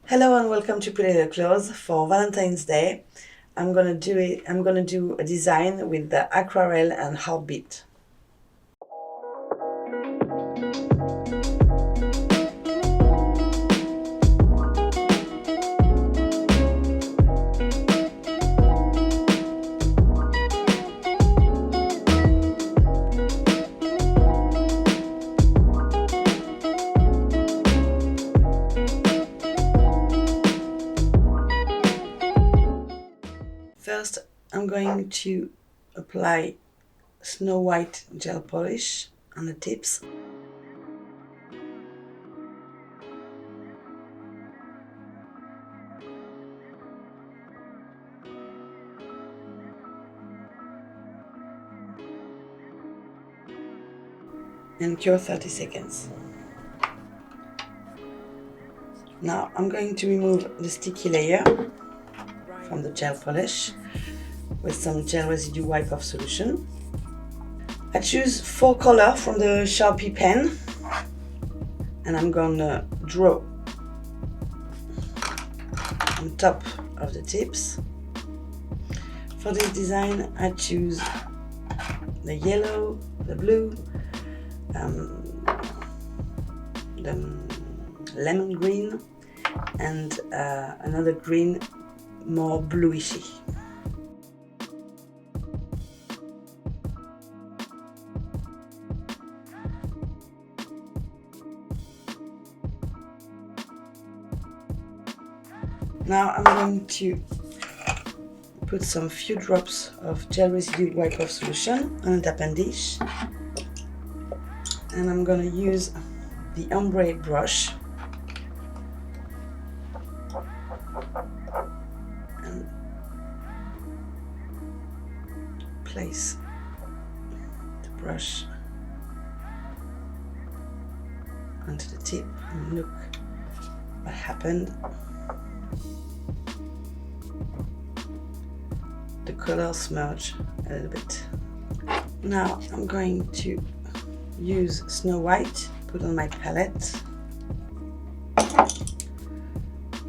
Hello and welcome to Pretty Little Clothes for Valentine's Day. I'm gonna do a design with the aquarelle and heartbeat. First, I'm going to apply Snow White gel polish on the tips. And cure 30 seconds. Now I'm going to remove the sticky layer from the gel polish with some gel residue wipe-off solution. I choose 4 colors from the Sharpie pen and I'm gonna draw on top of the tips. For this design I choose the yellow, the blue, the lemon green and another green more bluishy. Now I'm going to put some few drops of gel residue wipe-off solution on a tapping dish, and I'm going to use the ombre brush and place the brush onto the tip and look what happened. The color smudge a little bit. Now I'm going to use Snow White, put on my palette,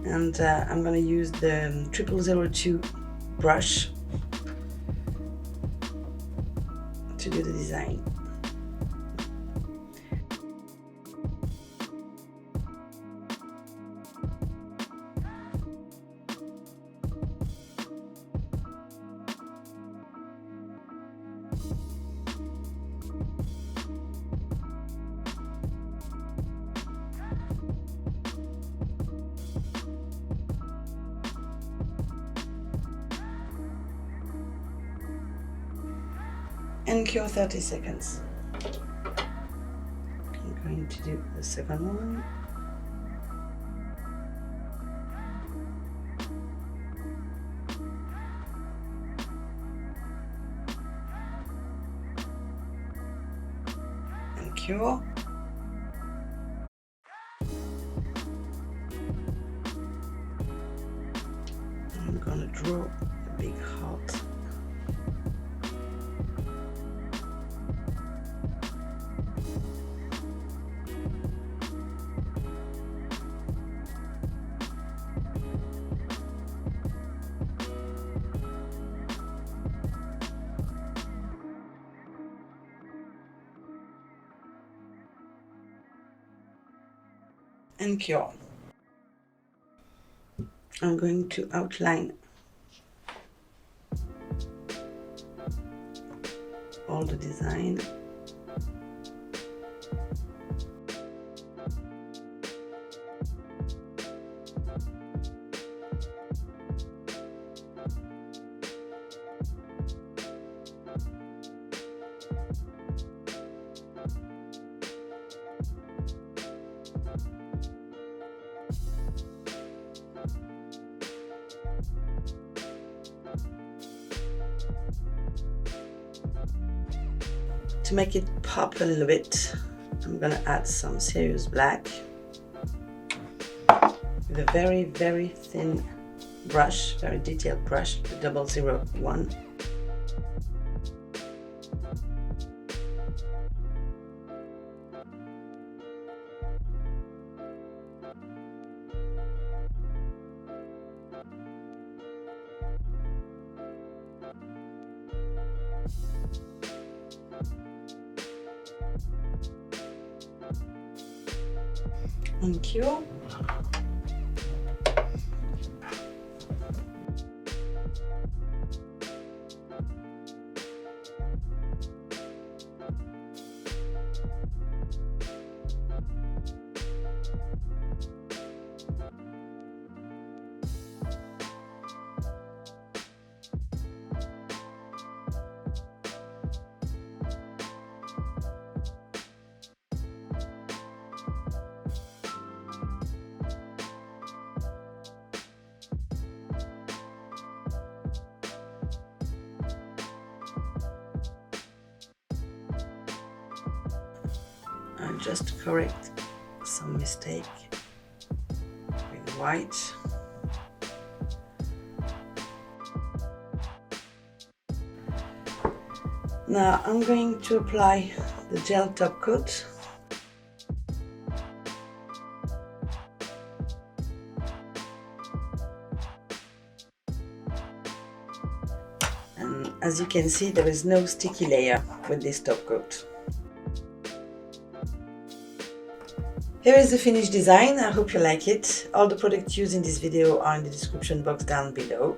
and I'm going to use the 0002 brush to do the design. And cure 30 seconds. I'm going to do the second one. And cure. I'm gonna draw a big heart. And cure. I'm going to outline all the design. To make it pop a little bit, I'm gonna add some serious black with a very, very thin brush, very detailed brush, the 001. Thank you. I'll just correct some mistake with white. Now I'm going to apply the gel top coat. And as you can see, there is no sticky layer with this top coat. Here is the finished design. I hope you like it. All the products used in this video are in the description box down below.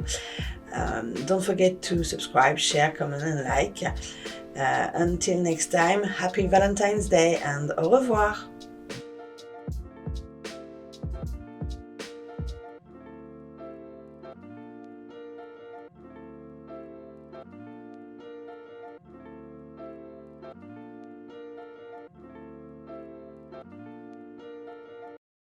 Don't forget to subscribe, share, comment and like. Until next time, happy Valentine's Day and au revoir!